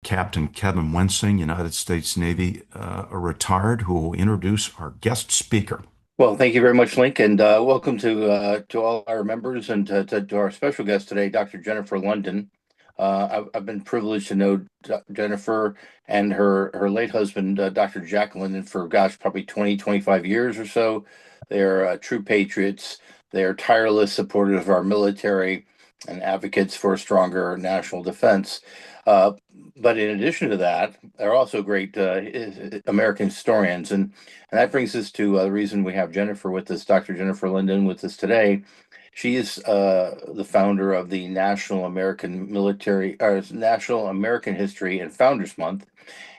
Captain Kevin Wensing, United States Navy, a retired, who will introduce our guest speaker. Well, thank you very much, Link, and welcome to all our members and to our special guest today, Dr. Jennifer London. I've been privileged to know Jennifer and her late husband, Dr. Jack London, for probably 20, 25 years or so. They're true patriots. They're tireless supporters of our military and advocates for a stronger national defense. Uh, but in addition to that, they're also great American historians, and that brings us to the reason we have Jennifer with us, Dr. Jennifer Linden, with us today. She is the founder of the National American History and Founders Month.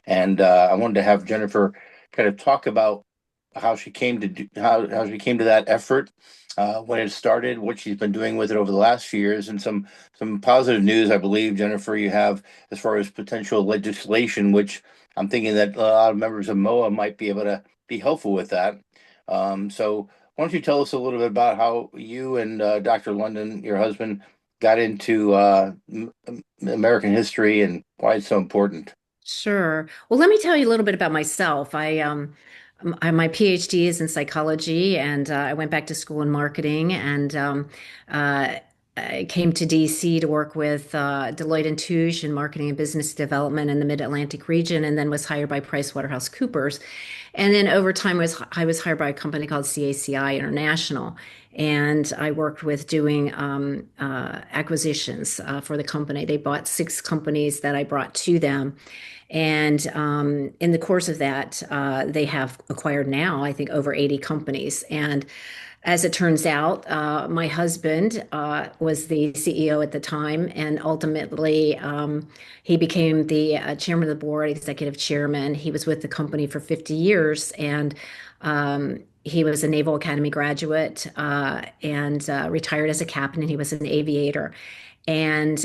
And I wanted to have Jennifer kind of talk about how she came to how she came to that effort, when it started, what she's been doing with it over the last few years, and some positive news. I believe, Jennifer, you have as far as potential legislation, which I'm thinking that a lot of members of MOAA might be able to be helpful with that. So why don't you tell us a little bit about how you and Dr. London, your husband, got into American history and why it's so important? Sure. Well, let me tell you a little bit about myself. My PhD is in psychology, and I went back to school in marketing, and I came to DC to work with Deloitte and Touche in marketing and business development in the Mid-Atlantic region, and then was hired by PricewaterhouseCoopers. And then over time, I was hired by a company called CACI International, and I worked with doing acquisitions for the company. They bought six companies that I brought to them. And in the course of that, they have acquired now, I think, over 80 companies. And as it turns out, my husband was the CEO at the time, and ultimately he became the chairman of the board, executive chairman. He was with the company for 50 years, and he was a Naval Academy graduate and retired as a captain, and he was an aviator. And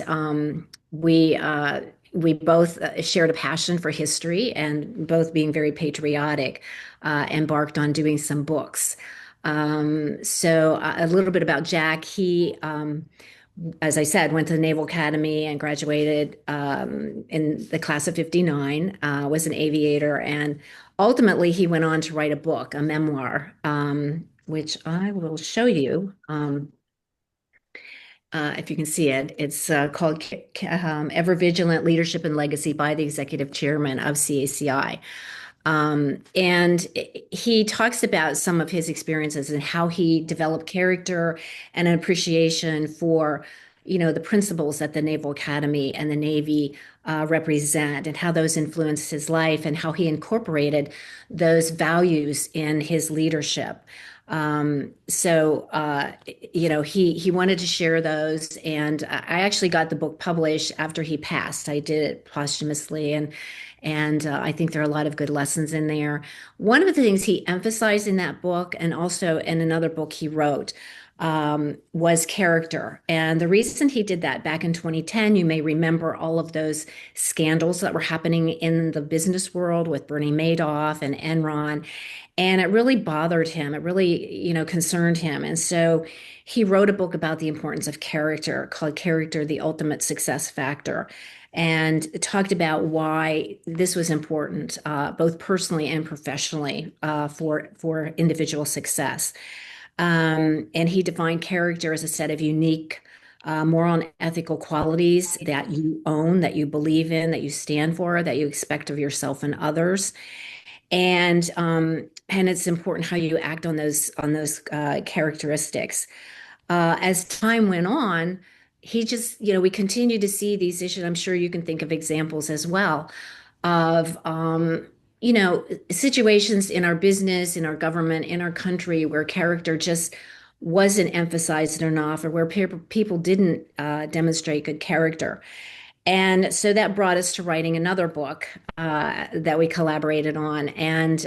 we both shared a passion for history, and both being very patriotic, embarked on doing some books. So a little bit about Jack. He, as I said, went to the Naval Academy and graduated in the class of 59, was an aviator, and ultimately he went on to write a book, a memoir, which I will show you. If you can see it, it's called Ever Vigilant Leadership and Legacy by the Executive Chairman of CACI. And he talks about some of his experiences and how he developed character and an appreciation for, the principles that the Naval Academy and the Navy represent, and how those influenced his life, and how he incorporated those values in his leadership. He wanted to share those, and I actually got the book published after he passed. I did it posthumously, and I think there are a lot of good lessons in there. One of the things he emphasized in that book, and also in another book he wrote, was character. And the reason he did that back in 2010, you may remember all of those scandals that were happening in the business world with Bernie Madoff and Enron. And it really bothered him. It really, concerned him. And so he wrote a book about the importance of character called Character, the Ultimate Success Factor, and talked about why this was important, both personally and professionally, for individual success. And he defined character as a set of unique moral and ethical qualities that you own, that you believe in, that you stand for, that you expect of yourself and others. And it's important how you act on those characteristics. As time went on, he just, we continue to see these issues. I'm sure you can think of examples as well of, situations in our business, in our government, in our country where character just wasn't emphasized enough, or where people didn't demonstrate good character. And so that brought us to writing another book that we collaborated on. And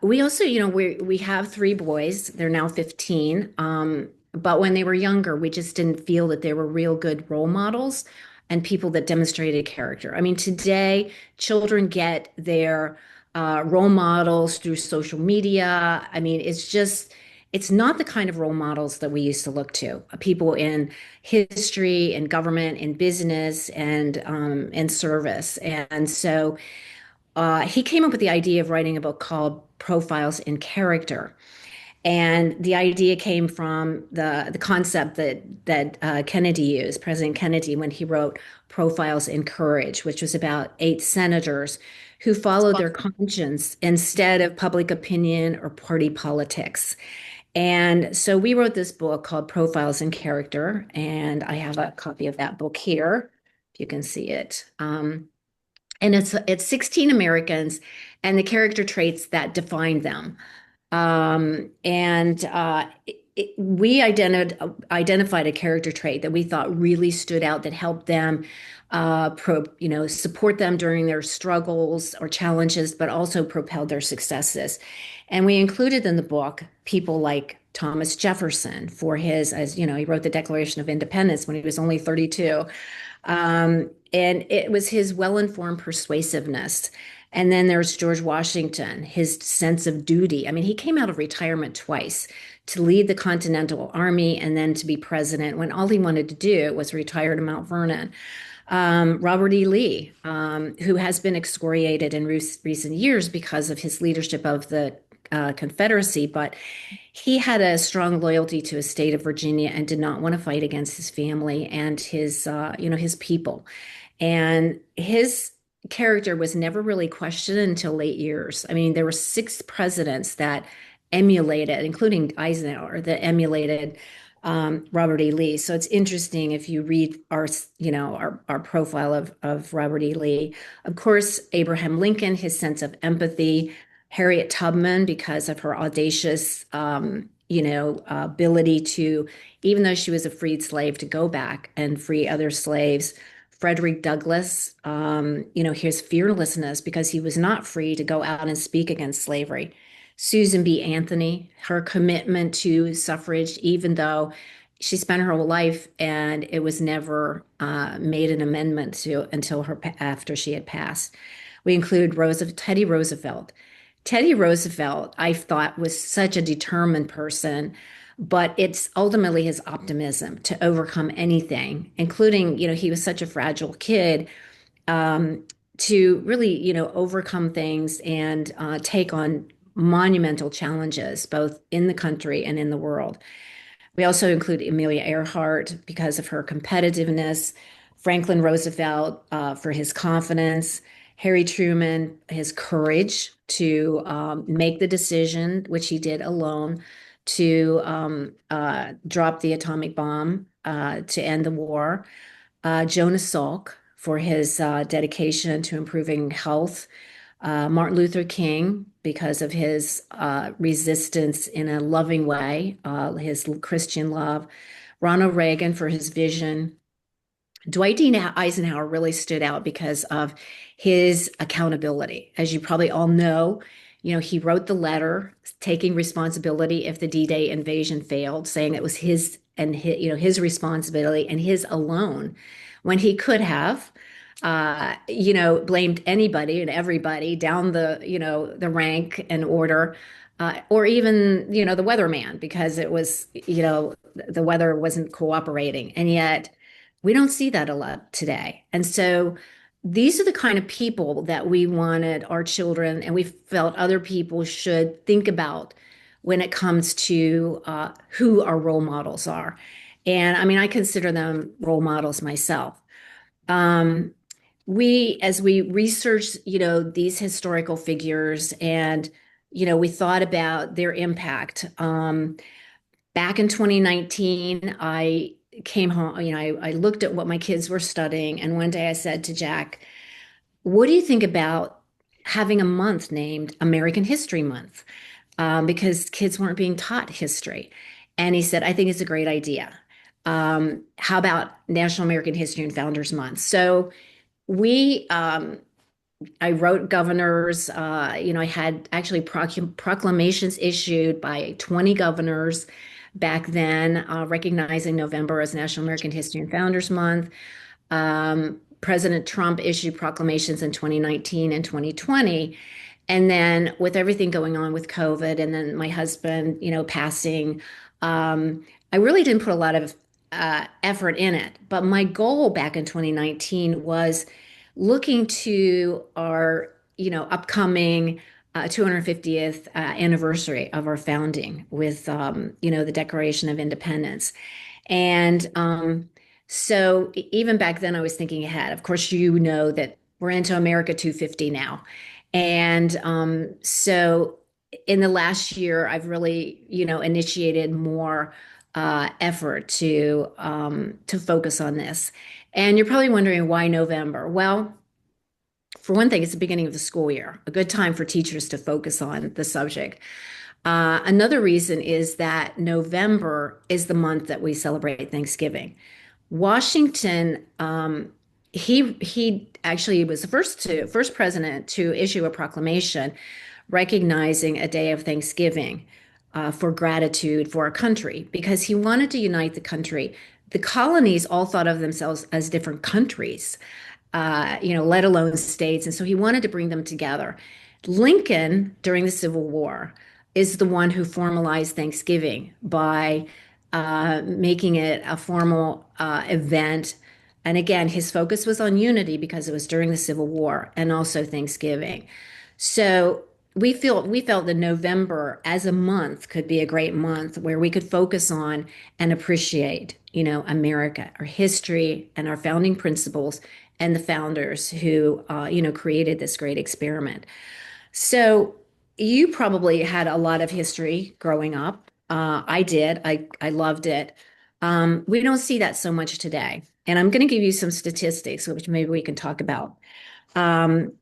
we also, we have three boys. They're now 15. But when they were younger, we just didn't feel that they were real good role models and people that demonstrated character. I mean, today, children get their role models through social media. I mean, it's not the kind of role models that we used to look to. People in history and government and business and service. And so he came up with the idea of writing a book called Profiles in Character. And the idea came from the concept that Kennedy used, President Kennedy, when he wrote Profiles in Courage, which was about 8 senators who followed their conscience instead of public opinion or party politics. And so we wrote this book called Profiles in Character, and I have a copy of that book here, if you can see it. And it's 16 Americans and the character traits that define them. We identified a character trait that we thought really stood out that helped them, support them during their struggles or challenges, but also propelled their successes. And we included in the book people like Thomas Jefferson for his, as you know, he wrote the Declaration of Independence when he was only 32. And it was his well-informed persuasiveness. And then there's George Washington, his sense of duty. I mean, he came out of retirement twice to lead the Continental Army and then to be president when all he wanted to do was retire to Mount Vernon. Robert E. Lee, who has been excoriated in recent years because of his leadership of the Confederacy, but he had a strong loyalty to his state of Virginia and did not want to fight against his family and his people. And his character was never really questioned until late years. I mean, there were 6 presidents that emulated, including Eisenhower, that emulated Robert E. Lee. So it's interesting if you read our profile of Robert E. Lee. Of course, Abraham Lincoln, his sense of empathy, Harriet Tubman, because of her audacious, ability to, even though she was a freed slave, to go back and free other slaves. Frederick Douglass, his fearlessness because he was not free to go out and speak against slavery. Susan B. Anthony, her commitment to suffrage, even though she spent her whole life and it was never made an amendment to until after she had passed. We include Teddy Roosevelt. Teddy Roosevelt, I thought, was such a determined person, but it's ultimately his optimism to overcome anything, including, he was such a fragile kid, to really, overcome things and take on monumental challenges, both in the country and in the world. We also include Amelia Earhart because of her competitiveness, Franklin Roosevelt for his confidence, Harry Truman, his courage to make the decision, which he did alone, to drop the atomic bomb to end the war. Jonas Salk for his dedication to improving health. Martin Luther King because of his resistance in a loving way, his Christian love. Ronald Reagan for his vision. Dwight D. Eisenhower really stood out because of his accountability. As you probably all know, he wrote the letter taking responsibility if the D-Day invasion failed, saying it was his and his responsibility and his alone, when he could have, blamed anybody and everybody down the rank and order, or even, the weatherman because it was, the weather wasn't cooperating. And yet we don't see that a lot today. And so these are the kind of people that we wanted our children, and we felt other people should think about when it comes to who our role models are. And I mean, I consider them role models myself. As we researched, these historical figures and, we thought about their impact. Back in 2019, I came home, I looked at what my kids were studying. And one day I said to Jack, what do you think about having a month named American History Month? Because kids weren't being taught history. And he said, I think it's a great idea. How about National American History and Founders Month? So I wrote governors, I had actually proclamations issued by 20 governors back then, recognizing November as National American History and Founders Month. President Trump issued proclamations in 2019 and 2020. And then with everything going on with COVID and then my husband, passing, I really didn't put a lot of effort in it. But my goal back in 2019 was looking to our, upcoming 250th anniversary of our founding with, the Declaration of Independence. And so even back then, I was thinking ahead. Of course, you know that we're into America 250 now. And so in the last year, I've really, initiated more effort to focus on this. And you're probably wondering why November? Well, for one thing, it's the beginning of the school year, a good time for teachers to focus on the subject. Another reason is that November is the month that we celebrate Thanksgiving. Washington, he actually was the first president to issue a proclamation recognizing a day of Thanksgiving for gratitude for our country because he wanted to unite the country. The colonies all thought of themselves as different countries, let alone states, and so he wanted to bring them together. Lincoln, during the Civil War, is the one who formalized Thanksgiving by making it a formal event. And again, his focus was on unity because it was during the Civil War and also Thanksgiving. So we felt that November as a month could be a great month where we could focus on and appreciate, America, our history and our founding principles and the founders who, created this great experiment. So you probably had a lot of history growing up. I did. I loved it. We don't see that so much today. And I'm going to give you some statistics, which maybe we can talk about. Um,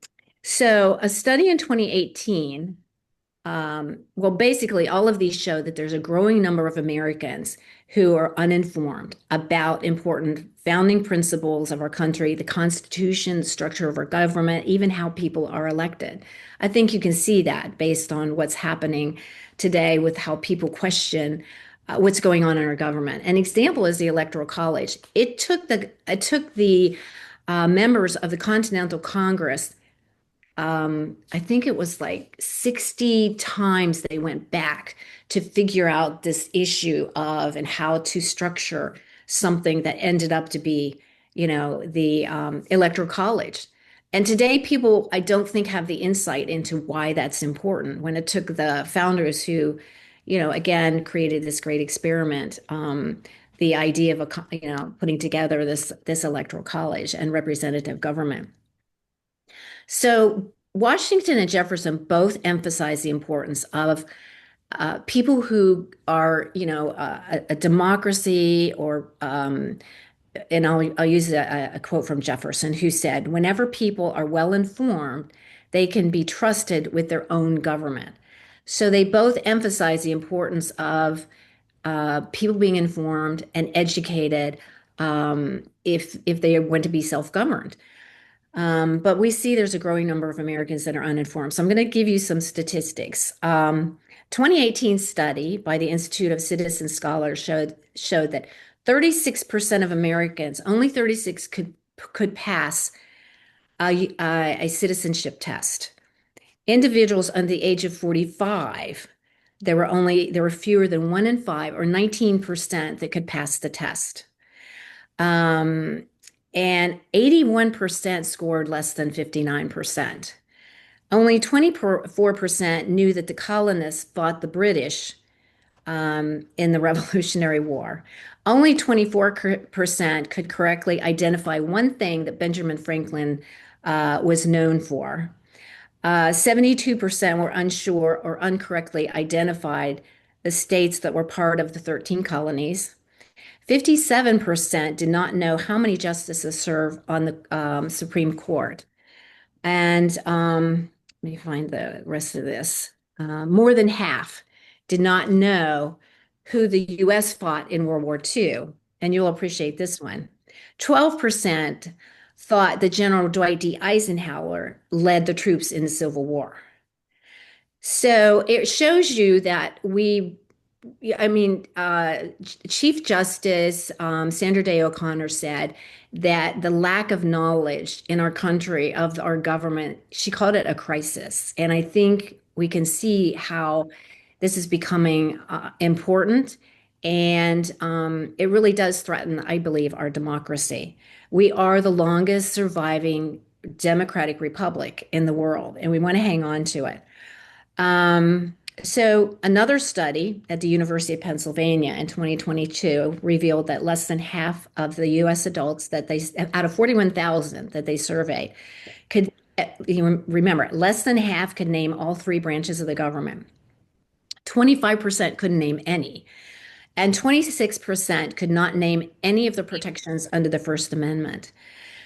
so a study in 2018, well, basically, all of these show that there's a growing number of Americans who are uninformed about important founding principles of our country, the Constitution, the structure of our government, even how people are elected. I think you can see that based on what's happening today with how people question what's going on in our government. An example is the Electoral College. It took the members of the Continental Congress, I think it was like 60 times they went back to figure out this issue of and how to structure something that ended up to be, the Electoral College. And today, people, I don't think, have the insight into why that's important when it took the founders who, again, created this great experiment. The idea of putting together this electoral college and representative government. So Washington and Jefferson both emphasize the importance of people who are, a democracy or, and I'll use a quote from Jefferson, who said, "Whenever people are well informed, they can be trusted with their own government." So they both emphasize the importance of people being informed and educated if they want to be self-governed. But we see there's a growing number of Americans that are uninformed. So I'm going to give you some statistics. 2018 study by the Institute of Citizen Scholars showed that 36% of Americans, only 36 could pass a citizenship test. Individuals under the age of 45, there were fewer than 1 in 5 or 19% that could pass the test. And 81% scored less than 59%. Only 24% knew that the colonists fought the British in the Revolutionary War. Only 24% could correctly identify one thing that Benjamin Franklin was known for. 72% were unsure or incorrectly identified the states that were part of the 13 colonies. 57% did not know how many justices serve on the Supreme Court. And let me find the rest of this. More than half did not know who the US fought in World War II. And you'll appreciate this one. 12% thought that General Dwight D. Eisenhower led the troops in the Civil War. So it shows you that we Yeah, I mean, Chief Justice Sandra Day O'Connor said that the lack of knowledge in our country of our government, she called it a crisis. And I think we can see how this is becoming important. And it really does threaten, I believe, our democracy. We are the longest surviving democratic republic in the world, and we want to hang on to it. So another study at the University of Pennsylvania in 2022 revealed that less than half of the US adults that they, out of 41,000 that they surveyed, could, you remember, less than half could name all three branches of the government. 25% couldn't name any, and 26% could not name any of the protections under the First Amendment.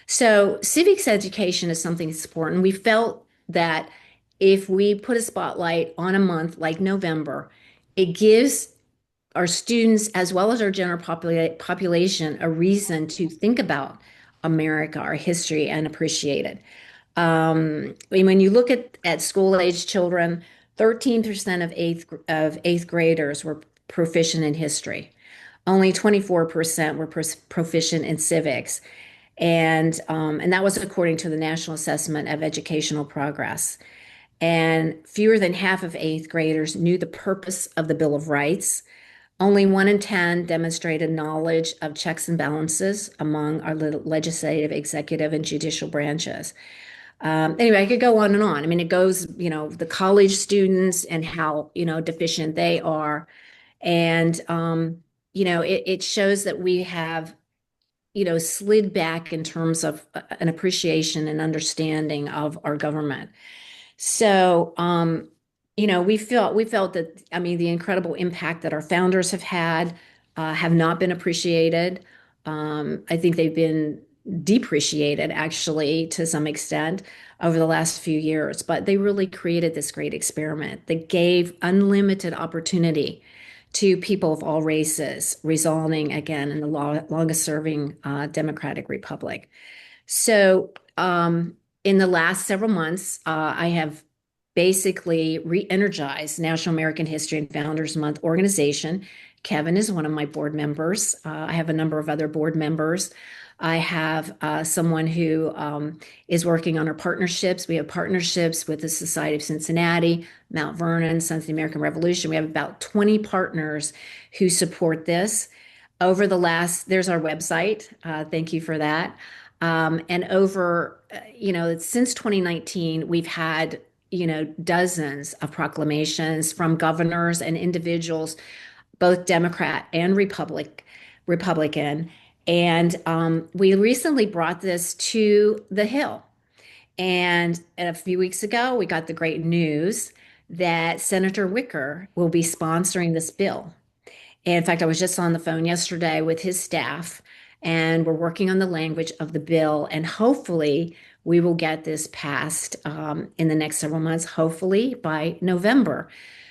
So, civics education is something that's important. We felt that if we put a spotlight on a month like November, it gives our students as well as our general population a reason to think about America, our history, and appreciate it. I mean, when you look at school age children, 13% of eighth graders were proficient in history. Only 24% were proficient in civics. And that was according to the National Assessment of Educational Progress. And fewer than half of eighth graders knew the purpose of the Bill of Rights. Only 1 in 10 demonstrated knowledge of checks and balances among our legislative, executive, and judicial branches. Anyway, I could go on and on. I mean, it goes, the college students and how, deficient they are. And, it shows that we have slid back in terms of an appreciation and understanding of our government. So, we felt that, I mean, the incredible impact that our founders have not been appreciated. I think they've been depreciated actually to some extent over the last few years, but they really created this great experiment that gave unlimited opportunity to people of all races, resulting again in the longest serving democratic republic. So, in the last several months, I have basically re-energized National American History and Founders Month organization. Kevin is one of my board members. I have a number of other board members. I have someone who is working on our partnerships. We have partnerships with the Society of Cincinnati, Mount Vernon, Sons of the American Revolution. We have about 20 partners who support this. There's our website. Thank you for that. And since 2019, we've had, dozens of proclamations from governors and individuals, both Democrat and Republican. And we recently brought this to the Hill. And a few weeks ago, we got the great news that Senator Wicker will be sponsoring this bill. And in fact, I was just on the phone yesterday with his staff, and we're working on the language of the bill. And hopefully, we will get this passed in the next several months, hopefully by November,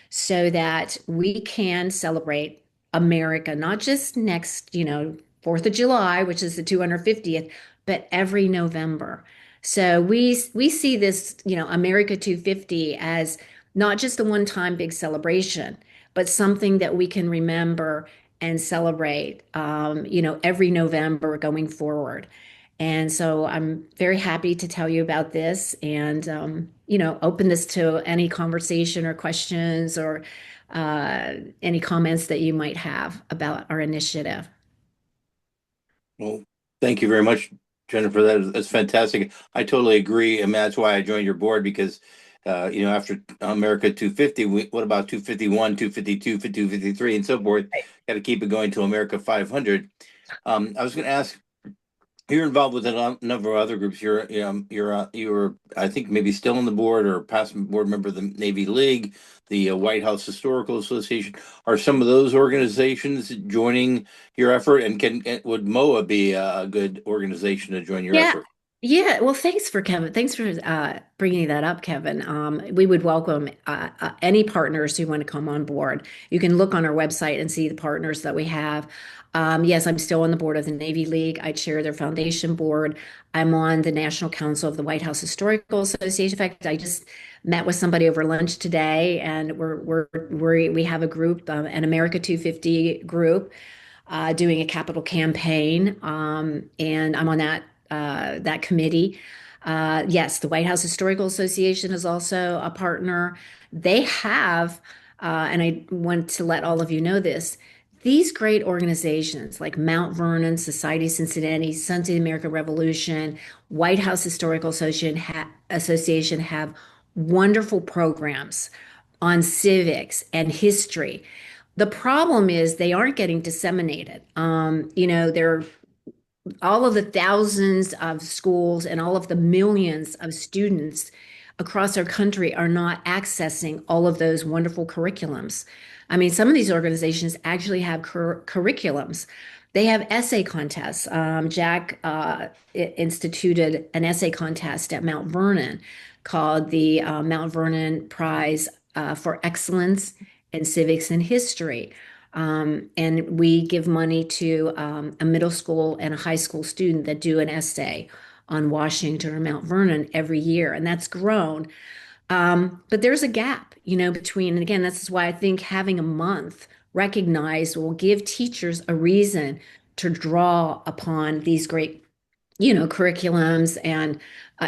so that we can celebrate America, not just next, 4th of July, which is the 250th, but every November. So we see this, America 250 as not just a one-time big celebration, but something that we can remember and celebrate, every November going forward. And so I'm very happy to tell you about this and, open this to any conversation or questions or any comments that you might have about our initiative. Well, thank you very much, Jennifer. That's fantastic. I totally agree, and that's why I joined your board because, after America 250, what about 251, 252, 253, and so forth? Right. Got to keep it going to America 500. I was going to ask. You're involved with a number of other groups. You're I think maybe still on the board or past board member of the Navy League, the White House Historical Association. Are some of those organizations joining your effort? And would MOAA be a good organization to join your Yeah. effort? Yeah. Well, thanks for Kevin. Thanks for bringing that up, Kevin. We would welcome any partners who want to come on board. You can look on our website and see the partners that we have. Yes, I'm still on the board of the Navy League. I chair their foundation board. I'm on the National Council of the White House Historical Association. In fact, I just met with somebody over lunch today, and we have a group, an America 250 group, doing a capital campaign, and I'm on that committee. Yes, the White House Historical Association is also a partner. They have, and I want to let all of you know this. These great organizations like Mount Vernon, Society of Cincinnati, Sons of the American Revolution, White House Historical Association have wonderful programs on civics and history. The problem is they aren't getting disseminated. They're all of the thousands of schools and all of the millions of students across our country are not accessing all of those wonderful curriculums. I mean, some of these organizations actually have curriculums. They have essay contests. Jack instituted an essay contest at Mount Vernon called the Mount Vernon Prize for Excellence in Civics and History. And we give money to a middle school and a high school student that do an essay on Washington or Mount Vernon every year, and that's grown. But there's a gap, between, and again, this is why I think having a month recognized will give teachers a reason to draw upon these great, curriculums and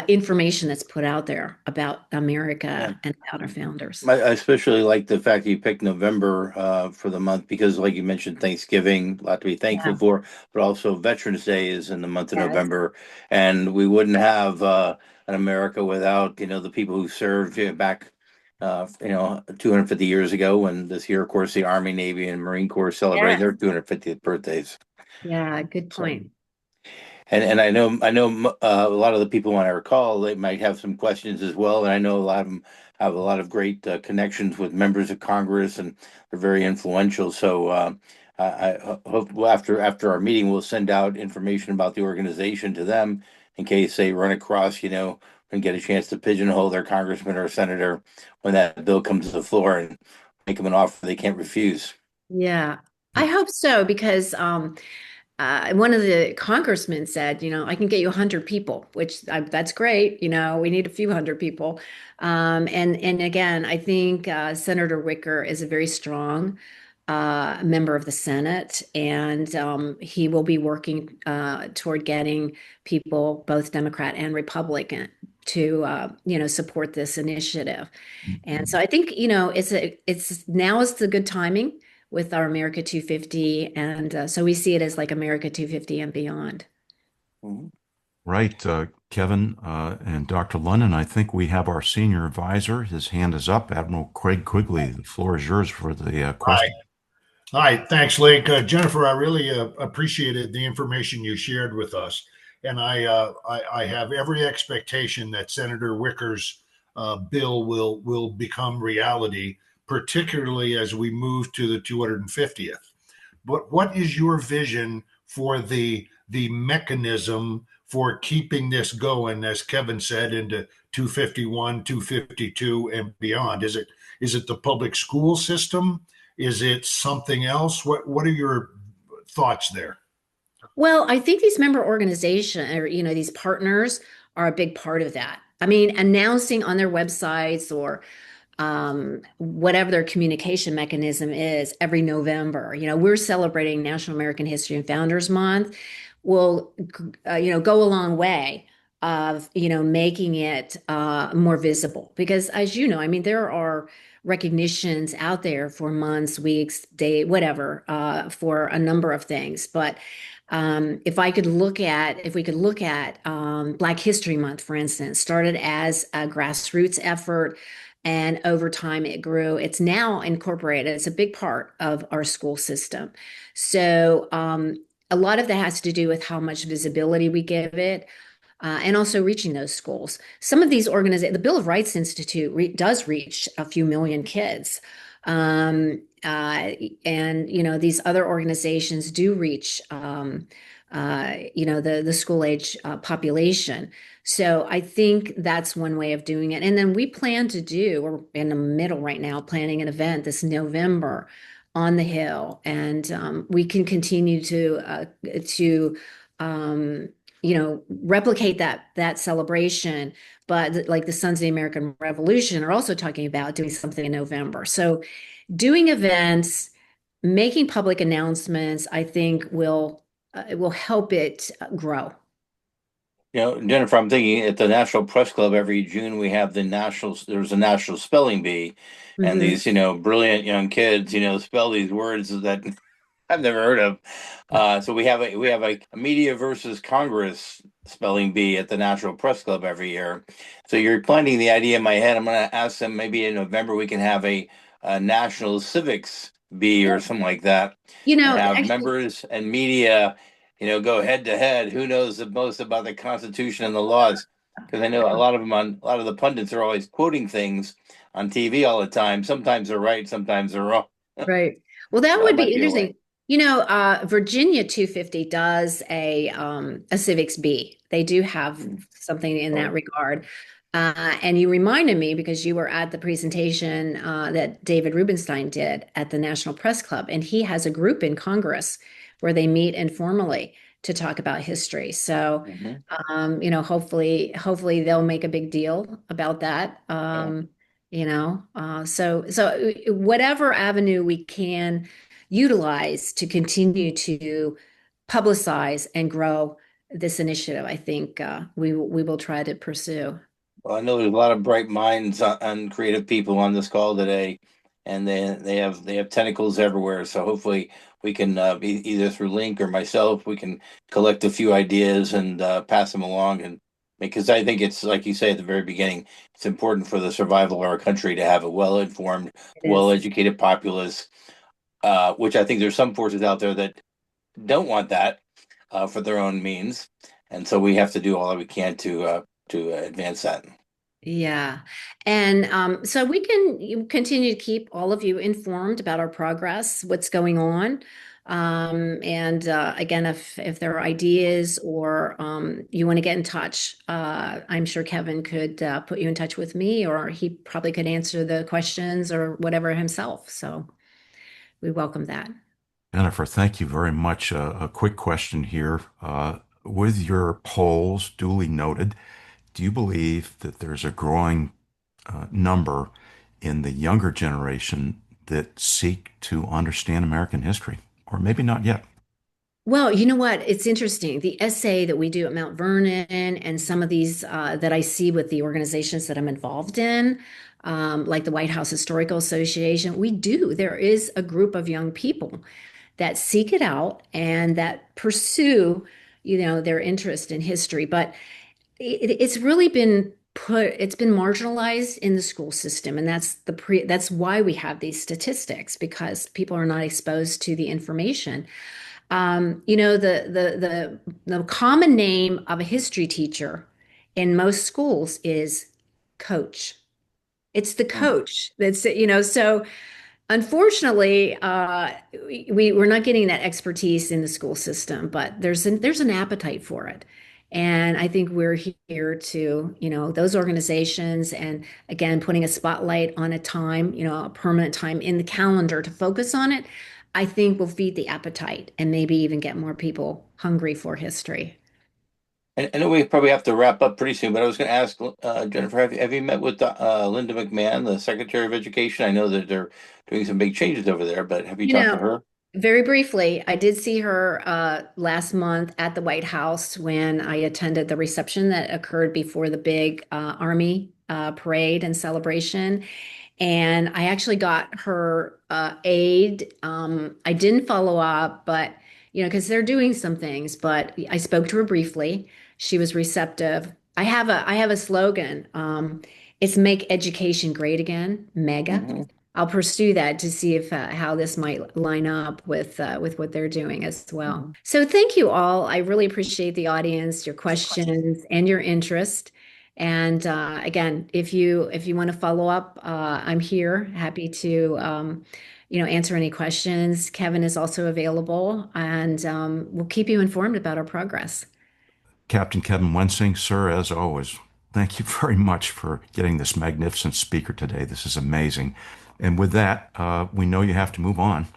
information that's put out there about Yeah. America and about our founders. I especially like the fact that you picked November for the month because, like you mentioned, Thanksgiving, a lot to be thankful Yeah. for, but also Veterans Day is in the month of Yes. November, and we wouldn't have an America without the people who served back 250 years ago. And this year, of course, the Army, Navy, and Marine Corps celebrating Yes. their 250th birthdays. Yeah, good So. point. And I know a lot of the people on our call they might have some questions as well, and I know a lot of them have a lot of great connections with members of Congress, and they're very influential. So I hope after our meeting we'll send out information about the organization to them in case they run across and get a chance to pigeonhole their congressman or senator when that bill comes to the floor and make them an offer they can't refuse. Yeah, I hope so because one of the congressmen said, I can get you 100 people, which that's great. We need a few hundred people. And again, I think Senator Wicker is a very strong member of the Senate, and he will be working toward getting people, both Democrat and Republican, to support this initiative. And so I think, it's now is the good timing with our America 250. And so we see it as like America 250 and beyond. Mhm. Right, Kevin and Dr. London, I think we have our senior advisor. His hand is up. Admiral Craig Quigley, the floor is yours for the Hi. question. Hi. Thanks, Lake. Jennifer, I really appreciated the information you shared with us. And I have every expectation that Senator Wicker's bill will become reality, particularly as we move to the 250th. But what is your vision for the mechanism for keeping this going, as Kevin said, into 251, 252, and beyond? Is it the public school system? Is it something else? What are your thoughts there? Well, I think these member organizations, or these partners are a big part of that. I mean, announcing on their websites or whatever their communication mechanism is every November. We're celebrating National American History and Founders Month. Will go a long way of making it more visible because, as you know, I mean, there are recognitions out there for months, weeks, day, whatever, for a number of things. But if we could look at Black History Month, for instance, started as a grassroots effort, and over time it grew. It's now incorporated. It's a big part of our school system. So a lot of that has to do with how much visibility we give it. And also reaching those schools. Some of these organizations, the Bill of Rights Institute does reach a few million kids. And these other organizations do reach the school age population. So I think that's one way of doing it. And then we plan to we're in the middle right now, planning an event this November on the Hill, and we can continue to replicate that celebration. But like the Sons of the American Revolution are also talking about doing something in November. So doing events, making public announcements, I think will help it grow. Jennifer, I'm thinking at the National Press Club every June we have there's a national spelling bee, and Hmm. these, brilliant young kids, spell these words that I've never heard of. So we have a media versus Congress spelling bee at the National Press Club every year. So you're planting the idea in my head. I'm going to ask them maybe in November we can have a national civics bee or something like that, and have Actually, members and media, go head to head. Who knows the most about the Constitution and the laws? Because I know a lot of the pundits are always quoting things on TV all the time. Sometimes they're right, sometimes they're wrong. right. Well, that So that would be might be a way. interesting. Virginia 250 does a civics bee. They do have something in that Oh, regard. And you reminded me because you were at the presentation that David Rubenstein did at the National Press Club, and he has a group in Congress where they meet informally to talk about history. So, mhm. hopefully they'll make a big deal about that. Yeah. So whatever avenue we can utilize to continue to publicize and grow this initiative, I think we will try to pursue. Well, I know there's a lot of bright minds and creative people on this call today, and they have tentacles everywhere. So hopefully we can be either through Link or myself, we can collect a few ideas and pass them along. And because I think it's like you say at the very beginning, it's important for the survival of our country to have a well-informed, It is. well-educated populace. Which I think there's some forces out there that don't want that for their own means, and so we have to do all that we can to advance that. Yeah. And so we can continue to keep all of you informed about our progress, what's going on. And again, if there are ideas or you want to get in touch, I'm sure Kevin could put you in touch with me, or he probably could answer the questions or whatever himself. So we welcome that. Jennifer, thank you very much. A quick question here. With your polls duly noted, do you believe that there's a growing number in the younger generation that seek to understand American history? Or maybe not yet. Well, you know what? It's interesting. The essay that we do at Mount Vernon and some of these that I see with the organizations that I'm involved in, like the White House Historical Association, we do. There is a group of young people that seek it out and that pursue, their interest in history. But it's really it's been marginalized in the school system, and that's why we have these statistics because people are not exposed to the information. The common name of a history teacher in most schools is coach. It's the Mm. coach so unfortunately, we're not getting that expertise in the school system, but there's an appetite for it. And I think we're here to, those organizations and again, putting a spotlight on a time, a permanent time in the calendar to focus on it, I think will feed the appetite and maybe even get more people hungry for history. And I know we probably have to wrap up pretty soon, but I was going to ask Jennifer, have you met with Linda McMahon, the Secretary of Education? I know that they're doing some big changes over there, but have you You talked to know, her? Very briefly, I did see her last month at the White House when I attended the reception that occurred before the big Army parade and celebration. And I actually got her aid. I didn't follow up, but because they're doing some things, but I spoke to her briefly. She was receptive. I have a slogan. It's make education great again, mega. Hmm. I'll pursue that to see if how this might line up with what they're doing as well. Hmm. So thank you all. I really appreciate the audience, your questions, and your interest. And again, if you want to follow up, I'm here, happy to answer any questions. Kevin is also available, and we'll keep you informed about our progress. Captain Kevin Wensing, sir, as always, thank you very much for getting this magnificent speaker today. This is amazing. And with that, we know you have to move on.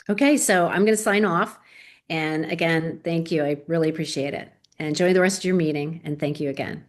Okay, so I'm going to sign off. And again, thank you. I really appreciate it. And enjoy the rest of your meeting. And thank you again.